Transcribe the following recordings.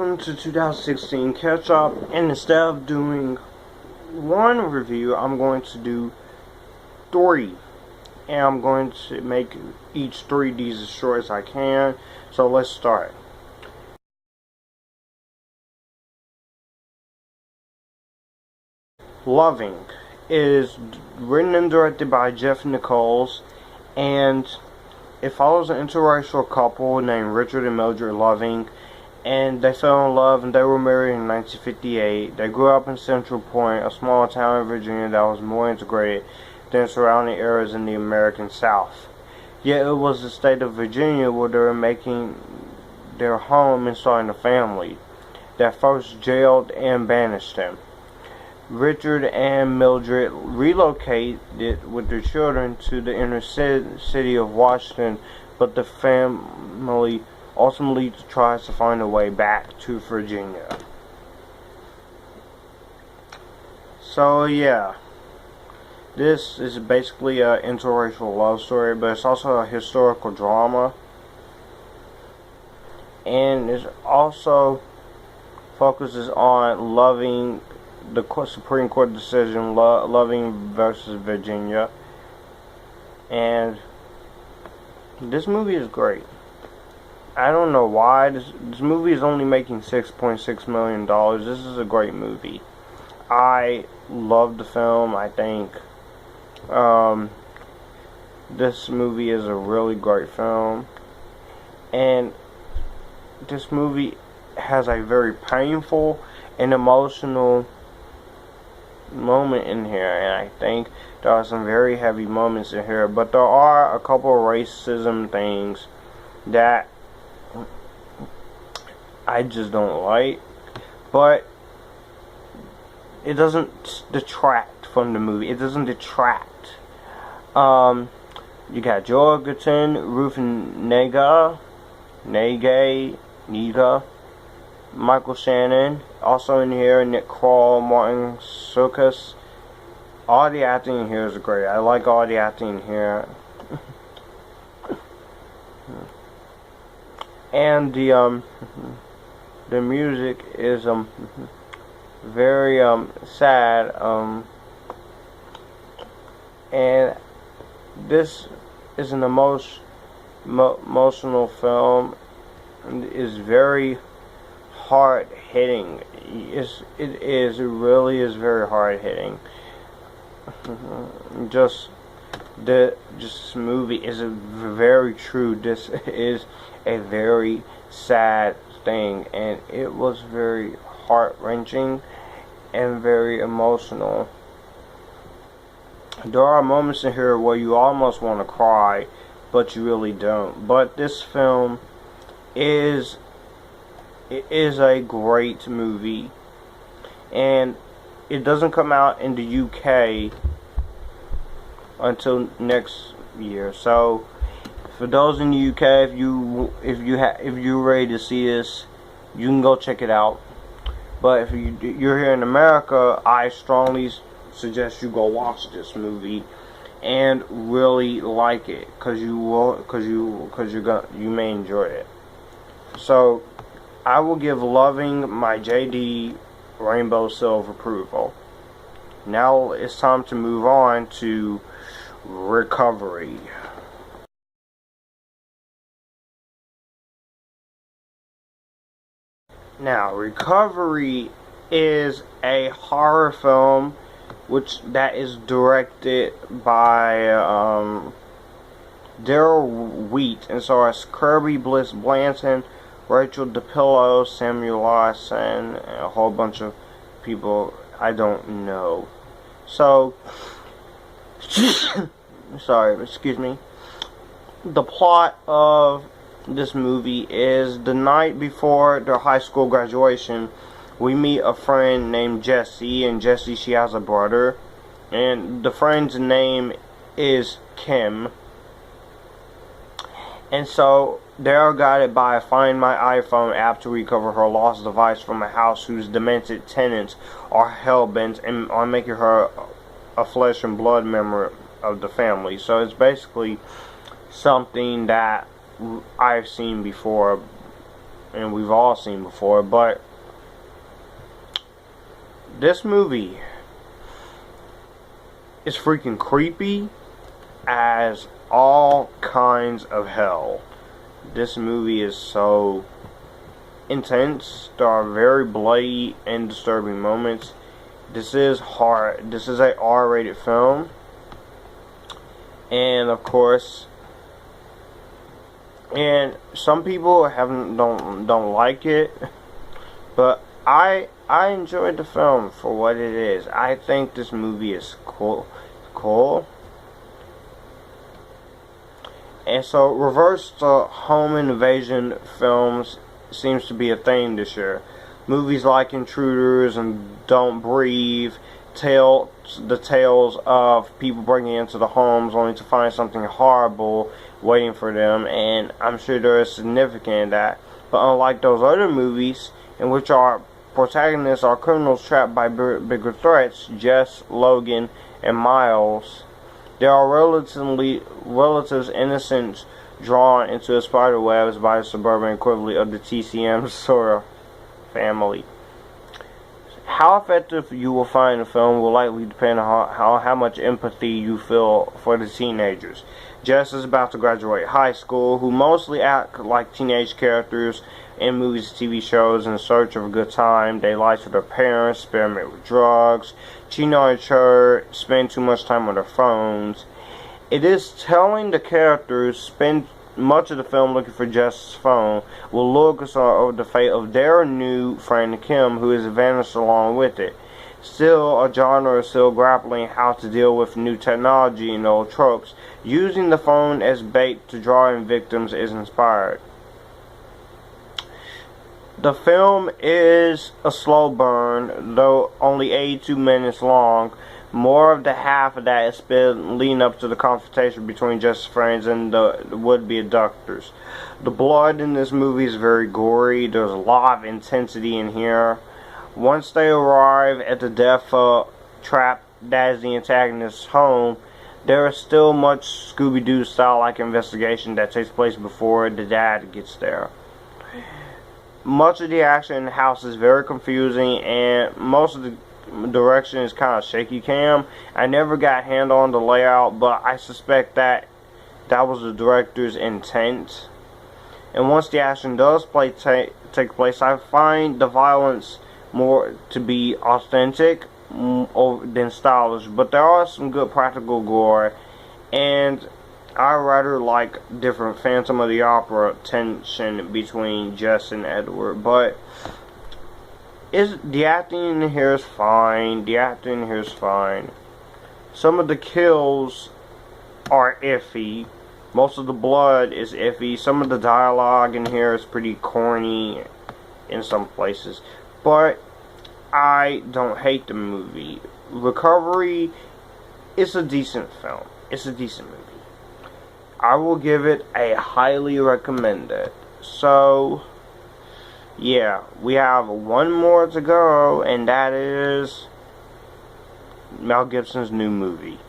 welcome to 2016 catch up, and instead of doing one review, I'm going to do three, and I'm going to make each 3Ds as short as I can. So let's start. Loving is written and directed by Jeff Nichols, and it follows an interracial couple named Richard and Mildred Loving, and they fell in love and they were married in 1958. They grew up in Central Point, a small town in Virginia that was more integrated than surrounding areas in the American South. Yet it was the state of Virginia where they were making their home and starting a family that first jailed and banished them. Richard and Mildred relocated with their children to the inner city of Washington, but the family ultimately tries to find a way back to Virginia. So yeah, this is basically an interracial love story, but it's also a historical drama, and it also focuses on Loving, the Supreme Court decision, Loving versus Virginia. And this movie is great. I don't know why this movie is only making $6.6 million. This is a great movie. I love the film. I think this movie is a really great film, and this movie has a very painful and emotional moment in here, and I think there are some very heavy moments in here, but there are a couple of racism things that I just don't like, but it doesn't detract from the movie. It doesn't detract. You got Joe Edgerton, Ruth Negga, Michael Shannon, also in here, Nick Kroll, Martin Sukas. All the acting in here is great. I like all the acting in here. And the music is very sad, and this is an emotional film, and is very hard hitting. It really is very hard hitting. This movie is very true. This is a very sad thing, and it was very heart-wrenching and very emotional. There are moments in here where you almost want to cry, but you really don't. But this film is a great movie, and it doesn't come out in the UK until next year. So for those in the UK, if you're ready to see this, you can go check it out. But if you're here in America, I strongly suggest you go watch this movie and really like it, because you may enjoy it. So I will give Loving my JD Rainbow Silver approval. Now it's time to move on to Recovery. Now, Recovery is a horror film that is directed by Daryl Wheat, and so it's Kirby Bliss Blanton, Rachel DePillo, Samuel Larson, and a whole bunch of people I don't know. So, sorry, excuse me. The plot of this movie is the night before their high school graduation, we meet a friend named Jessie, and Jessie, she has a brother, and the friend's name is Kim. And so they are guided by a Find My iPhone app to recover her lost device from a house whose demented tenants are hell-bent on making her a flesh and blood member of the family. So it's basically something that I've seen before, and we've all seen before, but this movie is freaking creepy as all kinds of hell. This movie is so intense. There are very bloody and disturbing moments. This is hard. This is a R-rated film, and of course, and some people don't like it, but I enjoyed the film for what it is. I think this movie is cool. And so, reverse to home invasion films seems to be a theme this year. Movies like Intruders and Don't Breathe tell the tales of people breaking into the homes only to find something horrible waiting for them, and I'm sure there is significance in that. But unlike those other movies, in which our protagonists are criminals trapped by bigger threats, Jess, Logan, and Miles, there are relatives innocents drawn into the spider webs by the suburban equivalent of the TCM Sora family. How effective you will find the film will likely depend on how much empathy you feel for the teenagers. Jess is about to graduate high school, who mostly act like teenage characters in movies and TV shows in search of a good time. They lie to their parents, experiment with drugs, cheat on each other, spend too much time on their phones. It is telling the characters spend much of the film looking for Jess's phone will lure us over the fate of their new friend Kim, who has vanished along with it. Still, a genre is still grappling how to deal with new technology and old tropes. Using the phone as bait to draw in victims is inspired. The film is a slow burn, though only 82 minutes long. More of the half of that is spent leading up to the confrontation between Jess's friends and the would-be abductors. The blood in this movie is very gory. There's a lot of intensity in here. Once they arrive at the death trap that is the antagonist's home, there is still much Scooby-Doo style-like investigation that takes place before the dad gets there. Much of the action in the house is very confusing, and most of the direction is kind of shaky cam. I never got hand on the layout, but I suspect that was the director's intent. And once the action does take place, I find the violence more to be authentic than stylish, but there are some good practical gore, and I rather like different Phantom of the Opera tension between Jess and Edward. But the acting in here is fine. Some of the kills are iffy. Most of the blood is iffy. Some of the dialogue in here is pretty corny in some places. But I don't hate the movie. Recovery is a decent film. It's a decent movie. I will give it a highly recommended. So, yeah, we have one more to go, and that is Mel Gibson's new movie.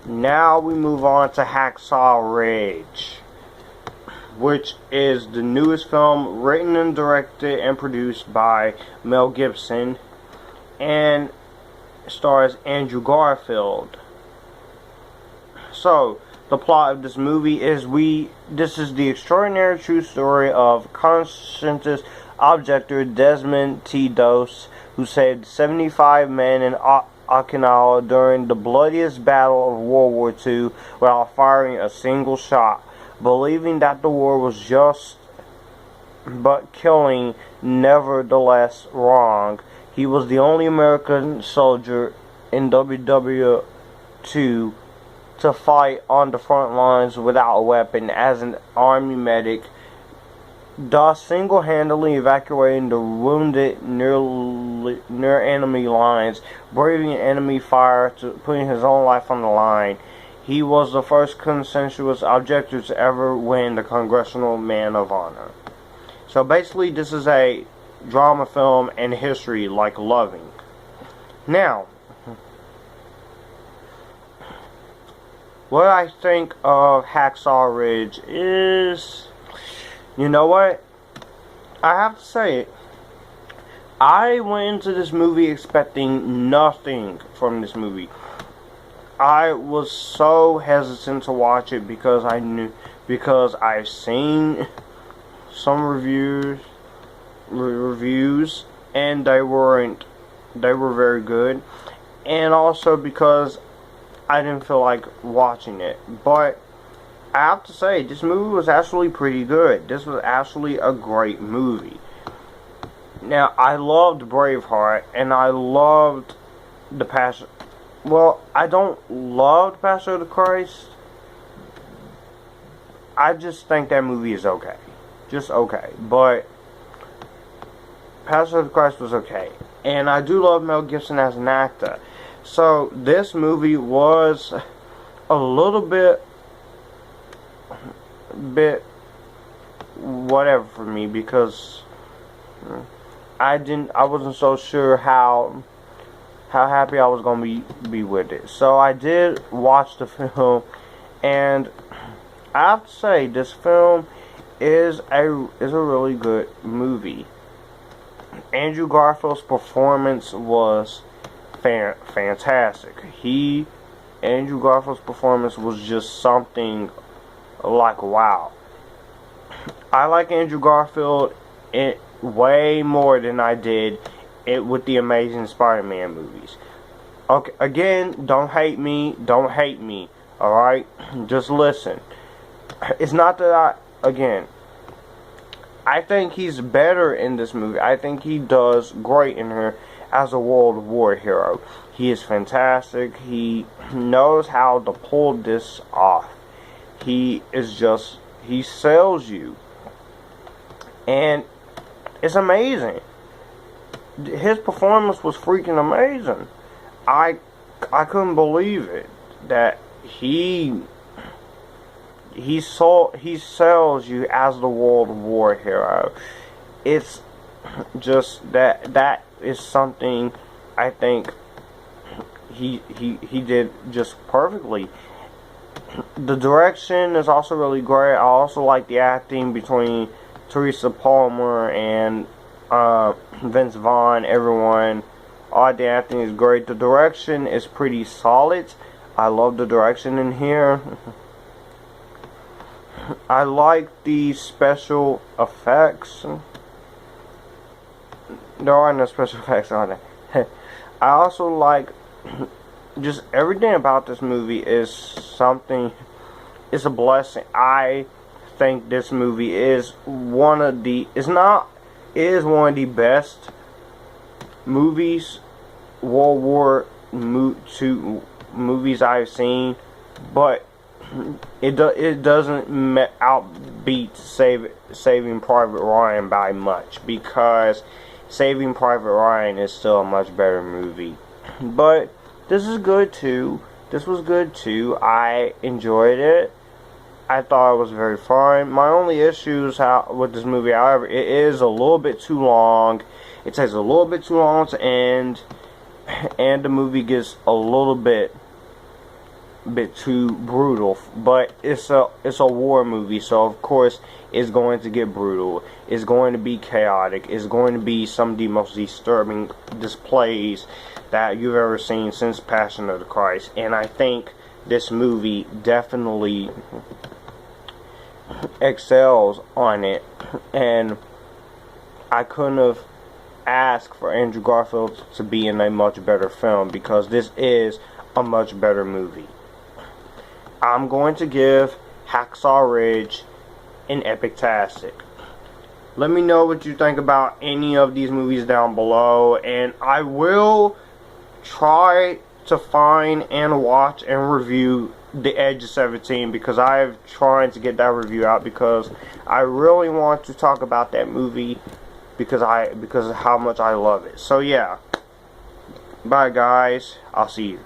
Now we move on to Hacksaw Ridge, which is the newest film written and directed and produced by Mel Gibson, and stars Andrew Garfield. So, the plot of this movie is this is the extraordinary true story of conscientious objector Desmond T. Dose, who saved 75 men in Okinawa during the bloodiest battle of World War II without firing a single shot, believing that the war was just but killing, nevertheless wrong. He was the only American soldier in WW2 to fight on the front lines without a weapon as an army medic, thus single-handedly evacuating the wounded near enemy lines, braving enemy fire to putting his own life on the line. He was the first consensuous objector to ever win the Congressional Man of Honor. So basically, this is a drama film and history like Loving. Now, what I think of Hacksaw Ridge is, you know what? I have to say it. I went into this movie expecting nothing from this movie. I was so hesitant to watch it because I've seen some reviews, and they were very good, and also because I didn't feel like watching it. But I have to say, this movie was actually pretty good. This was actually a great movie. Now, I loved Braveheart, and I loved The Passion. Well, I don't love The Passion of the Christ. I just think that movie is okay. Just okay. But Passion of the Christ was okay. And I do love Mel Gibson as an actor. So, this movie was a little bit whatever for me, because I wasn't so sure how happy I was gonna be with it. So I did watch the film, and I have to say this film is a really good movie. Andrew Garfield's performance was fantastic. Andrew Garfield's performance was just something like wow. I like Andrew Garfield way more than I did with the Amazing Spider-Man movies. Okay, again, don't hate me, alright? Just listen. It's not that I think he's better in this movie. I think he does great in here as a World War hero. He is fantastic. He knows how to pull this off. He sells you. And it's amazing. His performance was freaking amazing. I couldn't believe it that he sells you as the World War hero. It's just that is something I think he did just perfectly. The direction is also really great. I also like the acting between Teresa Palmer and Vince Vaughn. Everyone, all the acting is great. The direction is pretty solid. I love the direction in here. I like the special effects. There are no special effects on it. I also like just everything about this movie is something. It's a blessing. I think this movie is one of the best movies, World War II movies I've seen, but it doesn't outbeat Saving Private Ryan by much, because Saving Private Ryan is still a much better movie. But this is good too. This was good too. I enjoyed it. I thought it was very fun. My only issues with this movie, however, it is a little bit too long. It takes a little bit too long to end, and the movie gets a little bit too brutal. But it's a war movie, so of course it's going to get brutal. It's going to be chaotic. It's going to be some of the most disturbing displays that you've ever seen since Passion of the Christ. And I think this movie definitely excels on it, and I couldn't have asked for Andrew Garfield to be in a much better film, because this is a much better movie. I'm going to give Hacksaw Ridge an epic-tastic. Let me know what you think about any of these movies down below, and I will try to find and watch and review The Edge of 17, because I'm trying to get that review out, because I really want to talk about that movie because of how much I love it. So yeah, bye guys, I'll see you.